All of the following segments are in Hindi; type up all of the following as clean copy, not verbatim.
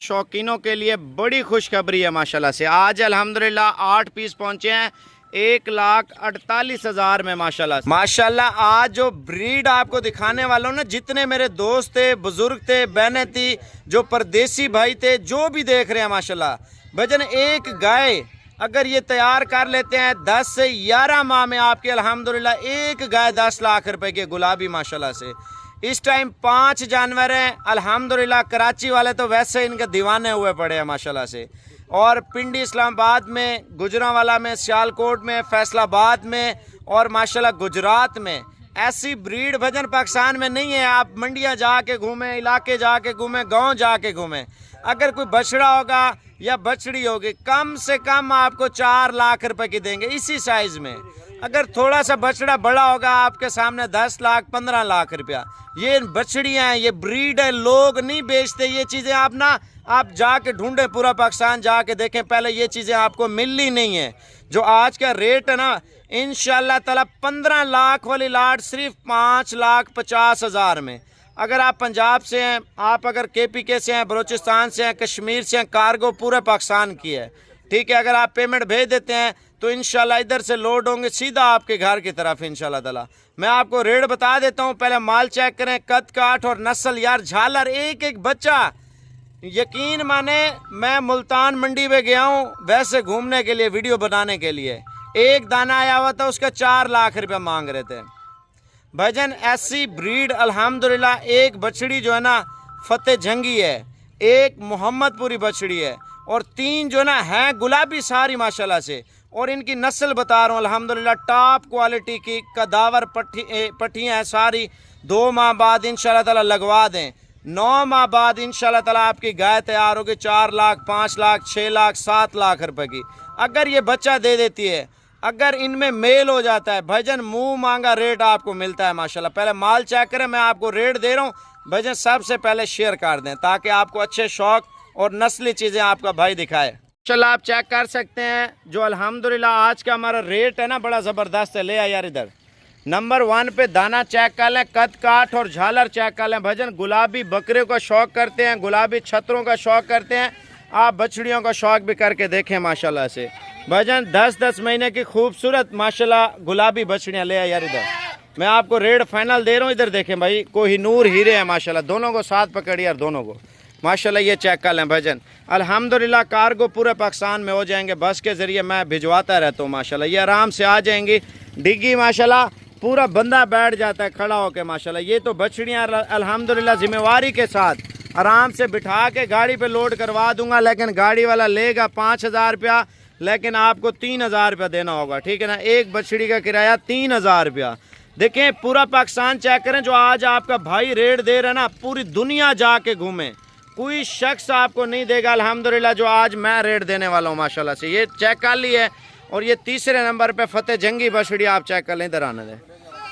शौकीनों के लिए बड़ी खुशखबरी है माशाल्लाह से। आज अल्हम्दुलिल्लाह 8 पीस पहुंचे हैं 1,48,000 में माशाल्लाह। आज जो ब्रीड आपको दिखाने वाला हूँ ना, जितने मेरे दोस्त थे, बुजुर्ग थे, बहनें थी, जो परदेसी भाई थे, जो भी देख रहे हैं माशाल्लाह, भजन एक गाय अगर ये तैयार कर लेते हैं 10 से 11 माह में आपके अल्हम्दुलिल्लाह एक गाय 10 लाख रुपए की गुलाबी माशाल्लाह से। इस टाइम 5 जानवर हैं अल्हम्दुलिल्लाह। कराची वाले तो वैसे इनके दीवाने हुए पड़े हैं माशाल्लाह से। और पिंडी इस्लामाबाद में, गुजरांवाला में, सियालकोट में, फैसलाबाद में और माशाल्लाह गुजरात में ऐसी ब्रीड भजन पाकिस्तान में नहीं है। आप मंडियां जाके घूमें, इलाके जाके घूमें, गांव जाके घूमें, अगर कोई बछड़ा होगा या बछड़ी होगी कम से कम आपको 4 लाख रुपए की देंगे इसी साइज में। अगर थोड़ा सा बछड़ा बड़ा होगा आपके सामने 10 लाख 15 लाख रुपया। ये बछड़ियाँ हैं, ये ब्रीड है, लोग नहीं बेचते ये चीज़ें। आप जाके ढूंढें, पूरा पाकिस्तान जाके देखें, पहले ये चीज़ें आपको मिलनी नहीं है। जो आज का रेट है ना, इंशाल्लाह ताला 15 लाख वाली लाट सिर्फ 5,50,000 में। अगर आप पंजाब से हैं, आप अगर KPK से हैं, बलूचिस्तान से हैं, कश्मीर से हैं, कार्गो पूरे पाकिस्तान की है, ठीक है। अगर आप पेमेंट भेज देते हैं तो इंशाल्लाह इधर से लोड होंगे सीधा आपके घर की तरफ इंशाल्लाह ताला। मैं आपको रेट बता देता हूँ, पहले माल चेक करें, कद काठ और नस्ल। यार झालर एक एक बच्चा, यकीन माने मैं मुल्तान मंडी में गया हूँ वैसे घूमने के लिए, वीडियो बनाने के लिए। एक दाना आया हुआ था, उसका 4 लाख रुपया मांग रहे थे भजन। ऐसी ब्रीड अल्हम्दुलिल्लाह। एक बछड़ी जो है ना फतेह जंगी है, एक मोहम्मदपुरी बछड़ी है और 3 जो ना है गुलाबी सारी माशाल्लाह से। और इनकी नस्ल बता रहा हूँ अल्हम्दुलिल्लाह टॉप क्वालिटी की कदावर पट्टियाँ हैं सारी। 2 माह बाद इंशाल्लाह ताला लगवा दें, 9 माह बाद इंशाल्लाह ताला आपकी गाय तैयार होगी 4 लाख 5 लाख 6 लाख 7 लाख रुपए की। अगर ये बच्चा दे देती है, अगर इनमें मेल हो जाता है भजन, मुंह मांगा रेट आपको मिलता है माशाल्लाह। पहले माल चेक करें, मैं आपको रेट दे रहा हूँ भजन, सबसे पहले शेयर कर दें ताकि आपको अच्छे शौक और नस्ली चीज़ें आपका भाई दिखाए। चलो आप चेक कर सकते हैं जो अल्हम्दुलिल्लाह आज का हमारा रेट है ना, बड़ा ज़बरदस्त है। ले आ यार इधर, नंबर 1 पे दाना चेक कर लें, कद काठ और झालर चेक कर लें भजन। गुलाबी बकरे का शौक करते हैं, गुलाबी छतरों का शौक करते हैं, आप बछड़ियों का शौक भी करके देखें माशाल्लाह से भजन। 10-10 महीने की खूबसूरत माशाल्लाह गुलाबी बछड़ियाँ। ले आ यार इधर, मैं आपको रेट फाइनल दे रहा हूँ, इधर देखें भाई, कोहिनूर हीरे हैं माशाल्लाह। दोनों को साथ पकड़िए यार, दोनों को माशाल्लाह। ये चेक कर लें भजन, अल्हम्दुलिल्लाह कार्गो पूरे पाकिस्तान में हो जाएंगे, बस के ज़रिए मैं भिजवाता रहता हूँ माशाल्लाह। ये आराम से आ जाएंगी, डिग्गी माशाल्लाह पूरा बंदा बैठ जाता है खड़ा होकर माशाल्लाह। ये तो बछड़ियाँ अल्हम्दुलिल्लाह जिम्मेवारी के साथ आराम से बिठा के गाड़ी पे लोड करवा दूंगा, लेकिन गाड़ी वाला लेगा 5,000 रुपया, लेकिन आपको 3,000 रुपया देना होगा, ठीक है ना। एक बछड़ी का किराया 3,000 रुपया। देखें पूरा पाकिस्तान चेक करें, जो आज आपका भाई रेट दे रहा है ना, पूरी दुनिया जाके घूमें, कोई शख्स आपको नहीं देगा अल्हम्दुलिल्लाह जो आज मैं रेट देने वाला हूँ माशाल्लाह से। ये चेक कर ली है। और ये तीसरे नंबर पे फतेह जंगी बछड़ी आप चेक कर लें, इधर आने दें,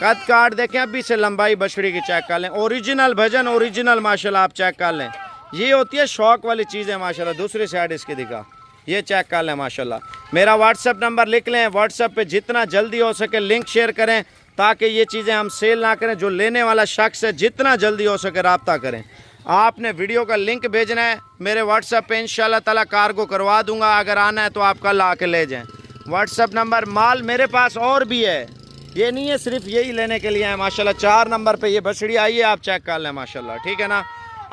कद काट देखें, अभी से लंबाई बछड़ी की चेक कर लें, ओरिजिनल भजन, ओरिजिनल माशाल्लाह आप चेक कर लें। ये होती है शौक वाली चीज़ें माशाल्लाह। दूसरी साइड इसकी दिखा, ये चेक कर लें माशाल्लाह। मेरा व्हाट्सअप नंबर लिख लें, व्हाट्सअप पे जितना जल्दी हो सके लिंक शेयर करें ताकि ये चीज़ें हम सेल ना करें। जो लेने वाला शख्स है जितना जल्दी हो सके रब्ता करें। आपने वीडियो का लिंक भेजना है मेरे व्हाट्सअप पे, इंशाल्लाह ताला कार्गो करवा दूंगा। अगर आना है तो आप कल आके ले जाएं। व्हाट्सअप नंबर, माल मेरे पास और भी है, ये नहीं है सिर्फ यही लेने के लिए है माशाल्लाह। 4 नंबर पे ये बछड़ी आई है, आप चेक कर लें माशाल्लाह, ठीक है ना।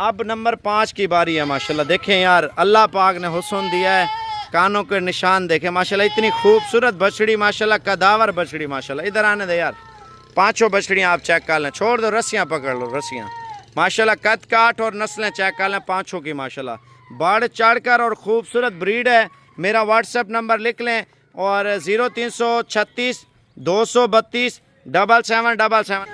अब नंबर 5 की बारी है माशाल्लाह। देखें यार, अल्लाह पाक ने हुस्न दिया है, कानों के निशान देखें माशाल्लाह, इतनी खूबसूरत बछड़ी माशाल्लाह, कदावर बछड़ी माशाल्लाह। इधर आने दे यार, 5 बछड़ियाँ आप चेक कर लें, छोड़ दो रस्सियाँ पकड़ लो, रस्सियाँ माशाल्लाह। कद काठ और नस्लें चेक कर लें 5 की माशाल्लाह, बढ़ चढ़ कर और खूबसूरत ब्रीड है। मेरा व्हाट्सअप नंबर लिख लें और 0336 232 7777।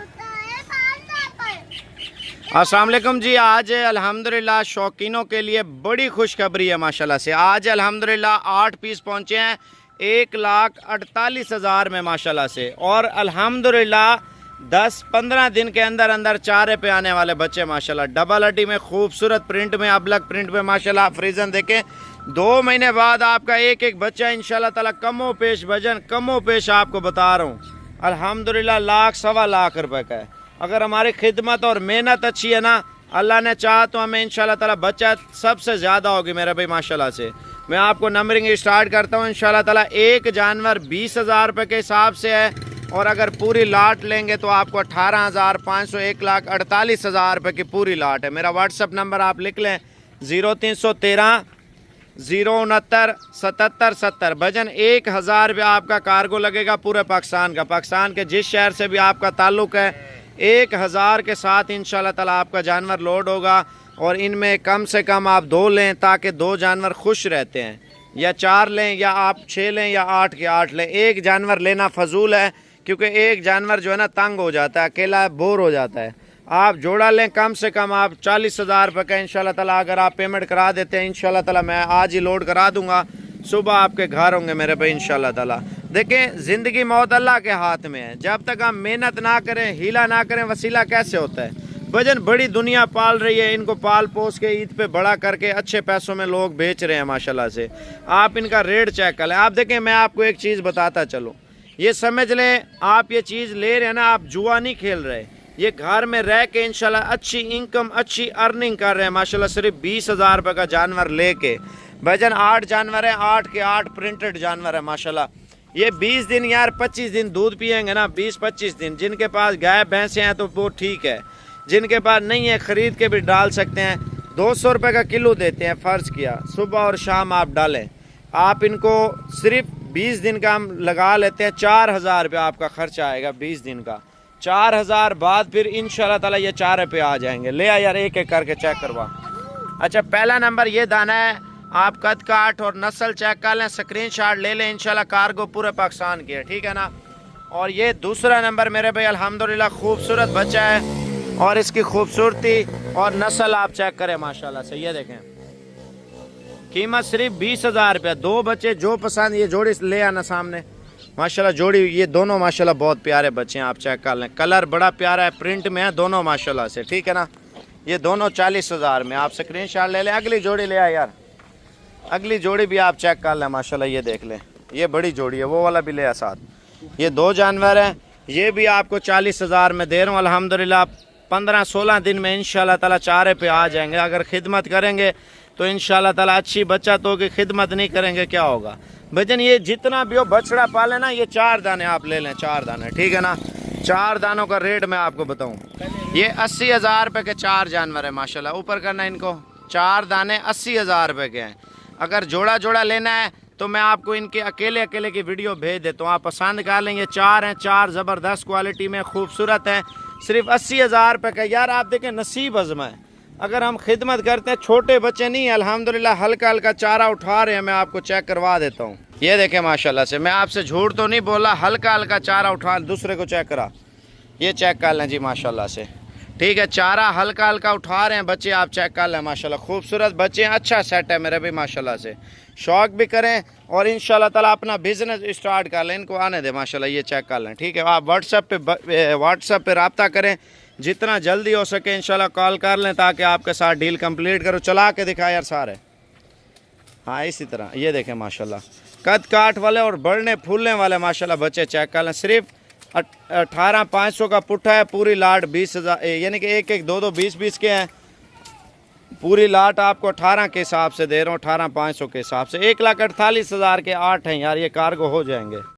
अस्सलाम वालेकुम जी। आज अल्हम्दुलिल्लाह शौकीनों के लिए बड़ी खुशखबरी है माशाल्लाह से। आज अल्हम्दुलिल्लाह 8 पीस पहुँचे हैं 1,48,000 में माशाल्लाह से। और अल्हम्दुलिल्लाह 10-15 दिन के अंदर अंदर चारे पे आने वाले बच्चे माशाल्लाह। डबल हड्डी में खूबसूरत प्रिंट में, अबलग प्रिंट में माशाल्लाह। फ्रीजन देखें, 2 महीने बाद आपका एक एक बच्चा इंशाल्लाह ताला कमो पेश भजन, कमो पेश आपको बता रहा हूँ अल्हम्दुलिल्लाह 1,00,000 सवा लाख रुपए का है। अगर हमारी खिदमत और मेहनत अच्छी है ना, अल्लाह ने चाहा तो हमें इंशाल्लाह ताला बचत सबसे ज़्यादा होगी मेरे भाई माशाल्लाह से। मैं आपको नंबरिंग स्टार्ट करता हूँ इंशाल्लाह ताला। एक जानवर 20,000 रुपये के हिसाब से है, और अगर पूरी लाट लेंगे तो आपको 18,500 1,48,000 रुपये की पूरी लाट है। मेरा व्हाट्सअप नंबर आप लिख लें 0313 069 77 70। वजन 1,000 रुपया आपका कार्गो लगेगा पूरे पाकिस्तान का। पाकिस्तान के जिस शहर से भी आपका ताल्लुक़ है 1,000 के साथ इंशाल्लाह ताला आपका जानवर लोड होगा। और इनमें कम से कम आप 2 लें ताकि 2 जानवर खुश रहते हैं, या 4 लें, या आप 6 लें, या 8 के 8 लें। एक जानवर लेना फजूल है, क्योंकि एक जानवर जो है ना तंग हो जाता है, अकेला बोर हो जाता है। आप जोड़ा लें, कम से कम आप 40,000 रुपये का इंशाल्लाह ताला अगर आप पेमेंट करा देते हैं इंशाल्लाह ताला मैं आज ही लोड करा दूंगा, सुबह आपके घर होंगे मेरे भाई इंशाल्लाह ताला। देखें, ज़िंदगी मौत अल्लाह के हाथ में है। जब तक हम मेहनत ना करें, हीला ना करें, वसीला कैसे होता है। वजन बड़ी दुनिया पाल रही है, इनको पाल पोस के ईद पे बड़ा करके अच्छे पैसों में लोग बेच रहे हैं माशाल्लाह से। आप इनका रेट चेक कर लें। आप देखें, मैं आपको एक चीज़ बताता चलूँ, ये समझ लें आप ये चीज़ ले रहे हैं ना, आप जुआ नहीं खेल रहे, ये घर में रह के इंशाल्लाह अच्छी इनकम, अच्छी अर्निंग कर रहे हैं माशाल्लाह। सिर्फ 20,000 रुपये का जानवर लेके। वजन 8 जानवर है, 8 के 8 प्रिंटेड जानवर है माशाल्लाह। ये 20 दिन यार 25 दिन दूध पिएंगे ना, 20-25 दिन। जिनके पास गाय भैंसें हैं तो वो ठीक है, जिनके पास नहीं है ख़रीद के भी डाल सकते हैं। 200 रुपये का किलो देते हैं, फ़र्ज़ किया सुबह और शाम आप डालें। आप इनको सिर्फ 20 दिन का हम लगा लेते हैं, 4,000 रुपये आपका खर्चा आएगा 20 दिन का। 4,000 बाद फिर इंशाल्लाह ताला ये 4 पे आ जाएंगे। ले आ यार, एक एक करके चेक करवा। अच्छा, पहला नंबर ये दाना है, आप कद काट और नस्ल चेक कर लें, स्क्रीनशॉट ले लें। इंशाल्लाह कार्गो पूरे पाकिस्तान की है, ठीक है ना। और ये दूसरा नंबर मेरे भाई अल्हम्दुलिल्लाह खूबसूरत बच्चा है, और इसकी खूबसूरती और नस्ल आप चेक करें माशाल्लाह से। ये देखें, कीमत सिर्फ 20,000 रुपया। 2 बच्चे जो पसंद, ये जोड़ी ले आना सामने माशाल्लाह। जोड़ी ये दोनों माशाल्लाह बहुत प्यारे बच्चे हैं, आप चेक कर लें। कलर बड़ा प्यारा है, प्रिंट में है दोनों माशाल्लाह से, ठीक है ना। ये दोनों 40,000 में। आप स्क्रीनशॉट ले लें। अगली जोड़ी ले आए यार, अगली जोड़ी भी आप चेक कर लें माशाल्लाह। ये देख लें, ये बड़ी जोड़ी है, वो वाला भी ले आ साथ। ये 2 जानवर हैं, ये भी आपको 40,000 में दे रहा हूँ अल्हम्दुलिल्लाह। 15-16 दिन में इंशाल्लाह ताला 4 पे आ जाएंगे। अगर खिदमत करेंगे तो इंशाल्लाह ताला अच्छी बचत होगी, खिदमत नहीं करेंगे क्या होगा। भजन ये जितना भी हो बछड़ा पाले ना, ये 4 दाने आप ले लें, 4 दाने, ठीक है ना। 4 दानों का रेट मैं आपको बताऊं, ये 80,000 रुपये के 4 जानवर है माशाल्लाह। ऊपर करना इनको, 4 दाने 80,000 रुपये के हैं। अगर जोड़ा जोड़ा लेना है तो मैं आपको इनके अकेले अकेले की वीडियो भेज देता हूँ, आप पसंद कर लेंगे। 4 हैं, 4 ज़बरदस्त क्वालिटी में खूबसूरत हैं, सिर्फ 80,000 रुपये का। यार आप देखें, नसीब आजमा है। अगर हम खिदमत करते हैं, छोटे बच्चे नहीं है अल्हम्दुलिल्लाह, हल्का हल्का चारा उठा रहे हैं। मैं आपको चेक करवा देता हूँ, ये देखें माशाल्लाह से। मैं आपसे झूठ तो नहीं बोला, हल्का हल्का चारा उठा, दूसरे को चेक करा, ये चेक कर लें जी माशाल्लाह से, ठीक है। चारा हल्का हल्का उठा रहे हैं बच्चे, आप चेक कर लें माशाल्लाह। खूबसूरत बच्चे हैं, अच्छा सेट है मेरे भी माशाल्लाह से। शौक भी करें और इंशाल्लाह ताला अपना बिजनेस स्टार्ट कर लें, इनको आने दें माशाल्लाह। ये चेक कर लें, ठीक है। आप व्हाट्सएप पे रब्ता करें, जितना जल्दी हो सके इंशाल्लाह कॉल कर लें, ताकि आपके साथ डील कंप्लीट करो। चला के दिखा यार सारे, हाँ इसी तरह। ये देखें माशाल्लाह, कद काट वाले और बढ़ने फूलने वाले माशाल्लाह बच्चे चेक कर लें। सिर्फ 18,500 का पुट्ठा है, पूरी लाट 20,000, यानी कि 1-1, 2-2, 20-20 के हैं। पूरी लाट आपको 18 के हिसाब से दे रहा हूँ, 18,500 के हिसाब से। 1,48,000 के 8 हैं यार, ये कार्गो हो जाएंगे।